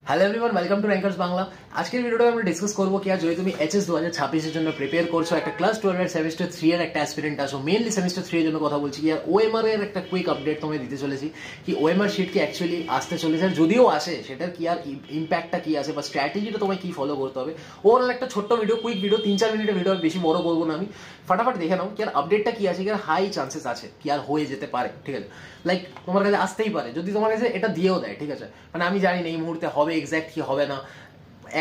Hello everyone, welcome to rankers Bangla. আজকের ভিডিওটা আমরা ডিসকাস করবো কি আর যদি তুমি এইচএস 2026 এর জন্য প্রিপেয়ার করছো, একটা ক্লাস 12 এর সেমিস্টার 3 এর একটা অ্যাসপিরেন্ট আছো, মেইনলি সেমিস্টার 3 এর জন্য কথা বলছি কি আর ওএমআর এর একটা কুইক আপডেট তোমায় দিতে চলেছি কি ওএমআর শিট কি অ্যাকচুয়ালি আসতে চলেছে, আর যদিও আসে সেটার কি আর ইম্প্যাক্টটা কি আছে বা স্ট্র্যাটেজিটা তোমায় কি ফলো করতে হবে। ওভারঅল একটা ছোট্ট ভিডিও, কুইক ভিডিও, 3-4 মিনিটের ভিডিও, বেশি বড় করবো না আমি। ফাটাফাট দেখে নাও কি আর আপডেটটা কি আছে, কি আর হাই চান্সেস আছে কি আর হয়ে যেতে পারে। ঠিক আছে, লাইক তোমার কাছে আসতেই পারে যদি তোমার কাছে এটা দিয়েও দেয়। ঠিক আছে, মানে আমি জানি না এই মুহূর্তে হবে এক্স্যাক্ট কি হবে না,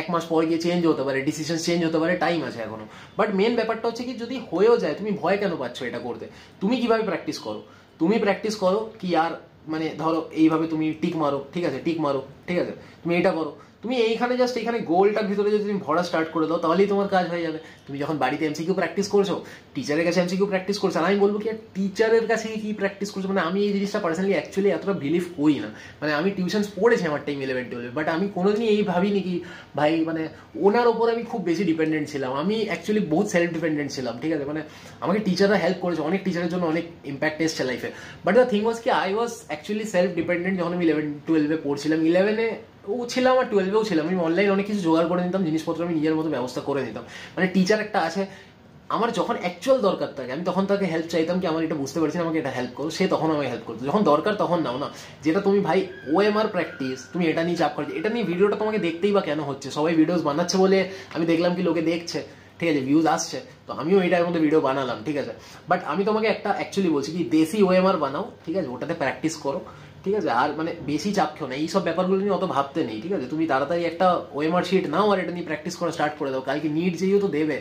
এক মাস পর গিয়ে চেঞ্জ হতে পারে, ডিসিশন চেঞ্জ হতে পারে, টাইম আছে এখনো। বাট মেন ব্যাপারটা হচ্ছে কি যদি হয়েও যায় তুমি ভয় কেন পাচ্ছ এটা করতে? তুমি কিভাবে প্র্যাকটিস করো? তুমি প্র্যাকটিস করো কি আর মানে ধরো এইভাবে তুমি টিক মারো, ঠিক আছে, টিক মারো, ঠিক আছে, তুমি এটা করো, তুমি এইখানে জাস্ট এইখানে গোলটার ভিতরে যদি তুমি ভরা স্টার্ট করে দাও তাহলেই তোমার কাজ হয়ে যাবে। তুমি যখন বাড়িতে এমসিকিউ প্র্যাকটিস করছো, টিচারের কাছে এমসিকিউ প্র্যাকটিস করছো, আর আমি বলবো কি টিচারের কাছে কি প্র্যাকটিস করছো, মানে আমি এই জিনিসটা পার্সোনালি অ্যাকচুয়ালি এতটা বিলিভ করি না। মানে আমি টিউশনস পড়েছি আমার টাইম 11-12, বাট আমি কোনোদিনই এই ভাবিনি কি ভাই মানে ওনার ওপর আমি খুব বেশি ডিপেন্ডেন্ট ছিলাম। আমি অ্যাকচুয়ালি বহুত সেলফ ডিপেন্ডেন্ট ছিলাম। ঠিক আছে, মানে আমাকে টিচাররা হেল্প করেছে, অনেক টিচারের জন্য অনেক ইম্প্যাক্ট এসছে লাইফে। বাট দ্য থিং ওয়াজ কি I was actually self dependent যখন আমি 11-12 পড়ছিলাম। 11-এ ও ছিলাম আর 12-এও ছিলাম। আমি অনলাইন অনেক কিছু জোগাড় করে নিতাম, জিনিসপত্র আমি নিজের মতো ব্যবস্থা করে নিতাম। মানে টিচার একটা আছে, আমার যখন অ্যাকচুয়াল দরকার থাকে আমি তখন তাকে হেল্প চাইতাম কি আমার এটা বুঝতে পারছি না, আমাকে এটা হেল্প করো, সে তখন আমাকে হেল্প করতো। যখন দরকার তখন নাও না। যেটা তুমি ভাই ওএমআর প্র্যাকটিস, তুমি এটা নিয়ে চাপ করছো, এটা নিয়ে ভিডিওটা তোমাকে দেখতেই বা কেন হচ্ছে? সবাই ভিডিওস বানাচ্ছে বলে আমি দেখলাম কি লোকে দেখছে, ঠিক আছে, ভিউজ আসছে, তো আমিও এটার মধ্যে ভিডিও বানালাম। ঠিক আছে, বাট আমি তোমাকে একটা অ্যাকচুয়ালি বলছি কি দেশি ওএমআর বানাও, ঠিক আছে, ওটাতে প্র্যাকটিস করো, ঠিক আছে, আর মানে বেশি চাপ খেও না, এইসব ব্যাপারগুলো নিয়ে অত ভাবতে নেই। ঠিক আছে, তুমি তাড়াতাড়ি একটা ওএমআর শিট নাও আর এটা নিয়ে প্র্যাকটিস করা স্টার্ট করে দাও। কালকে নিট যেইও তো দেবে,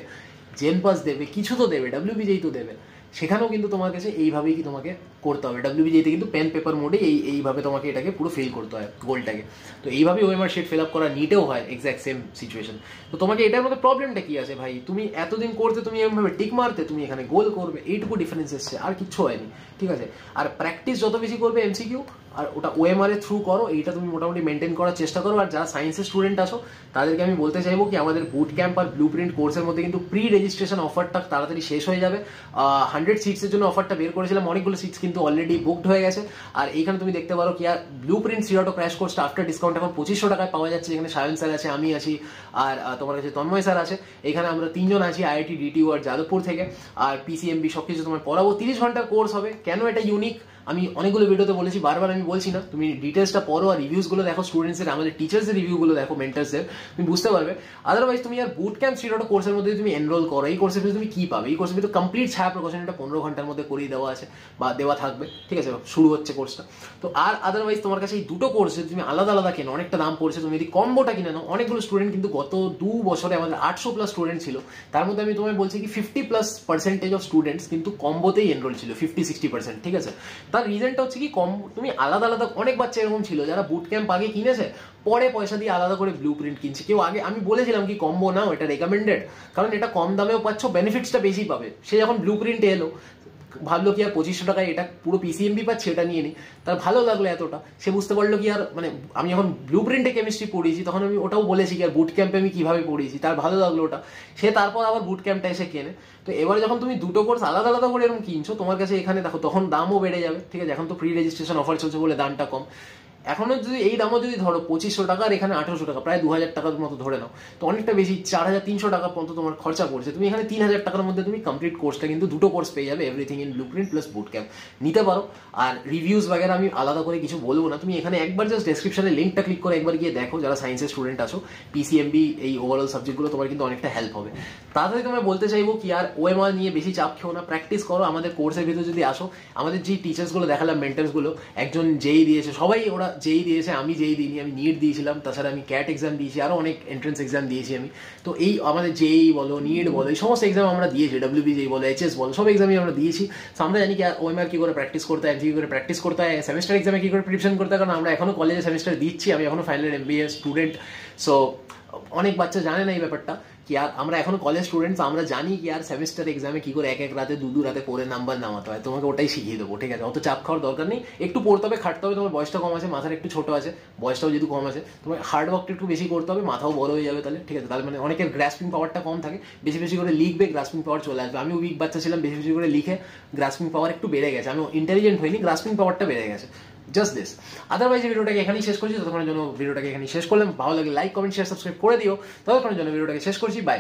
জেন পাস দেবে, কিছু তো দেবে, ডাব্লিউবিজেই তো দেবে, সেখানেও কিন্তু তোমার কাছে এইভাবেই কি তোমাকে করতে হবে। ডাব্লিউবিজেতে কিন্তু পেন পেপার মোডে এইভাবে তোমাকে এটাকে পুরো ফিল করতে হয় গোলটাকে। তো এইভাবেই ওএমআর শিট ফিল আপ করা নিটেও হয়, এক্স্যাক্ট সেম সিচুয়েশন। তো তোমাকে এটার মধ্যে প্রবলেমটা কি আছে ভাই? তুমি এতদিন করতে, তুমি এরকমভাবে টিক মারতে, তুমি এখানে গোল করবে, এইটুকু ডিফারেন্স এসছে, আর কিচ্ছু হয়নি। ঠিক আছে, আর প্র্যাকটিস যত বেশি করবে এমসিকিউ আর ওটা ওএমআর এর থ্রু করো, এইটা তুমি মোটামুটি মেনটেন করার চেষ্টা করো। আর যারা সায়েন্সের স্টুডেন্ট আছো তাদেরকে আমি বলতে চাইবো কি আমাদের বুট ক্যাম্প আর ব্লু প্রিন্ট কোর্সের মধ্যে কিন্তু প্রি রেজিস্ট্রেশন অফারটা তাড়াতাড়ি শেষ হয়ে যাবে। 100 সিটসের জন্য অফারটা বের করেছিলাম, অনেকগুলো সিটস কিন্তু অলরেডি বুকড হয়ে গেছে। আর এইখানে তুমি দেখতে পারো কি আর ব্লু প্রিন্ট সিরাটো ক্র্যাশ কোর্সটা আফটার ডিসকাউন্ট এখন 2500 টাকায় পাওয়া যাচ্ছে। এখানে সায়ন স্যার আছে, আমি আছি, আর তোমার কাছে তন্ময় স্যার আছে। এখানে আমরা 3জন আছি, আইআইটি, ডিটিইউ আর যাদবপুর থেকে। আর পিসিএমবি সবকিছু তোমার পড়াবো। 30 ঘন্টার কোর্স হবে। কেন এটা ইউনিক আমি অনেকগুলো ভিডিওতে বলেছি, বারবার আমি বলছি না, তুমি ডিটেলসটা পড়ো আর রিভিউসগুলো দেখো, স্টুডেন্টসের, আমাদের টিচার্সের রিভিউগুলো দেখো, মেন্টার্সের, তুমি বুঝতে পারবে। আদারওয়াইজ তুমি আর বুট ক্যাম্প সিরাটো কোর্সের মধ্যে তুমি এনরোল করো, এই কোর্সের ভিতরে তুমি কি পাবে? এই কোর্সের ভিতরে কমপ্লিট ছায়া প্রকাশন, এটা 15 ঘন্টার মধ্যে করিয়ে দেওয়া আছে বা দেওয়া থাকবে। ঠিক আছে, শুরু হচ্ছে কোর্সটা। তো আর আদারওয়াইজ তোমার কাছে এই দুটো কোর্স যদি তুমি আলাদা আলাদা কেনো, অনেকটা দাম পড়ছে। তুমি যদি কম্বোটা কিনে নাও, অনেকগুলো স্টুডেন্ট কিন্তু গত 2 বছরে আমাদের 800+ স্টুডেন্ট ছিল, তার মধ্যে আমি তোমায় বলছি কি 50+% অফ স্টুডেন্টস কিন্তু কম্বোতেই এনরোল ছিল, 50-60%। ঠিক আছে, তার রিজনটা হচ্ছে কি কম, তুমি আলাদা আলাদা, অনেক বাচ্চা এরকম ছিল যারা বুট ক্যাম্প আগে কিনেছে, পরে পয়সা দিয়ে আলাদা করে ব্লু প্রিন্ট কিনছে। কেউ আগে, আমি বলেছিলাম কি কম্বো নাও, এটা রেকমেন্ডেড, কারণ এটা কম দামেও পাচ্ছ, বেনিফিটসটা বেশি পাবে। সে যখন ব্লু প্রিন্টে এলো ভাবলো কি আর 2500 টাকায় এটা পুরো পিসিএমবি পাচ্ছে, এটা নিয়ে নিই, তার ভালো লাগলো এতটা। সে বুঝতে পারলো কি আর মানে আমি যখন ব্লু প্রিন্টে কেমিস্ট্রি পড়িয়েছি তখন আমি ওটাও বলেছি কি আর বুট ক্যাম্পে আমি কিভাবে পড়িয়েছি, তার ভালো লাগলো ওটা, সে তারপর আবার বুট ক্যাম্পটা এসে কেনে। তো এবারে যখন তুমি দুটো কোর্স আলাদা আলাদা করে এরকম কিনছো, তোমার কাছে এখানে দেখো তখন দামও বেড়ে যাবে। ঠিক আছে, এখন তো প্রি রেজিস্ট্রেশন অফার চলছে বলে দামটা কম। এখনো যদি এই দামও যদি ধরো 2500 টাকা, আর এখানে 1800 টাকা, প্রায় 2000 টাকার মতো ধরে নাও, তো অনেকটা বেশি, 4300 টাকা পর্যন্ত তোমার খরচা পড়ছে। তুমি এখানে 3000 টাকার মধ্যে তুমি কমপ্লিট কোর্সটা কিন্তু দুটো কোর্স পেয়ে যাবে, everything in blue print plus boot camp, নিতে পারো। আর রিভিউজ বাগেরা আমি আলাদা করে কিছু বলবো না, তুমি এখানে একবার জাস্ট ডেসক্রিপশনে লিঙ্কটা ক্লিক করে একবার গিয়ে দেখো, যারা সায়েন্সের স্টুডেন্ট আছো, পিসিএমবি এই ওভারঅল সাবজেক্টগুলো তোমার কিন্তু অনেকটা হেল্প হবে। তাড়াতাড়ি তোমায় বলতে চাইবো কি আর ওএমআর নিয়ে বেশি চাপ খেও না, প্র্যাকটিস করো। আমাদের কোর্সের ভিতরে যদি আসো, আমাদের যে টিচার্সগুলো দেখালাম, মেন্টার্সগুলো, একজন যেই দিয়েছে, সবাই ওরা যেই দিয়েছে, আমি যেই দিইনি, আমি নিট দিয়েছিলাম, তাছাড়া আমি ক্যাট এক্সাম দিয়েছি, আরও অনেক এন্ট্রেন্স এক্সাম দিয়েছি আমি। তো এই আমাদের যেই বলো, নিট বলো, এই সমস্ত এক্সাম আমরা দিয়েছি, ডাব্লিউবিজেই বলো, এইচএস বলো, সব এক্সামই আমরা দিয়েছি। তো আমরা জানি কি ওএমআর কি করে প্র্যাকটিস করতে হয়, কি করে প্র্যাকটিস করতে হয়, সেমিস্টার এক্সামে কি করে প্রিপারেশন করতে হয়, কারণ আমরা এখনো কলেজে সেমিস্টার দিচ্ছি, আমি এখনো ফাইনাল এমবিএ স্টুডেন্ট। সো অনেক বাচ্চা জানে না এই ব্যাপারটা কি আর আমরা এখন কলেজ স্টুডেন্টস, আমরা জানি কি আর সেমিস্টার এক্সামে কি করে এক এক রাতে দু রাতে পড়ে নাম্বার নামাতে হয়। তোমাকে ওটাই শিখিয়ে দেবো। ঠিক আছে, অত চাপ খাওয়ার দরকার নেই, একটু পড়তে হবে, খাটতে হবে। তোমার বয়সটা কম আছে, মাথার একটু ছোট আছে, বয়সটাও যেহেতু কম আছে, তোমার হার্ড ওয়ার্কটা একটু বেশি করতে হবে, মাথাও বড় হয়ে যাবে তাহলে। ঠিক আছে, তাহলে মানে অনেকের গ্রাসপিং পাওয়ারটা কম থাকে, বেশি বেশি করে লিখবে, গ্রাসপিং পাওয়ার চলে আসবে। আমি উইক বাচ্চা ছিলাম, বেশি বেশি করে লিখে গ্রাসপিং পাওয়ার একটু বেড়ে গেছে। আমি ইন্টেলিজেন্ট হইনি, গ্রাসপিং পাওয়ারটা বেড়ে গেছে। Just this. আদারওয়াইজ এই ভিডিওটাকে এখানেই শেষ করছি, ততক্ষণের জন্য ভিডিওটাকে এখানেই শেষ করলাম। ভালো লাগলে লাইক, কমেন্ট, শেয়ার, সাবস্ক্রাইব করে দিও। ততক্ষণের জন্য ভিডিওটাকে শেষ করছি, বাই।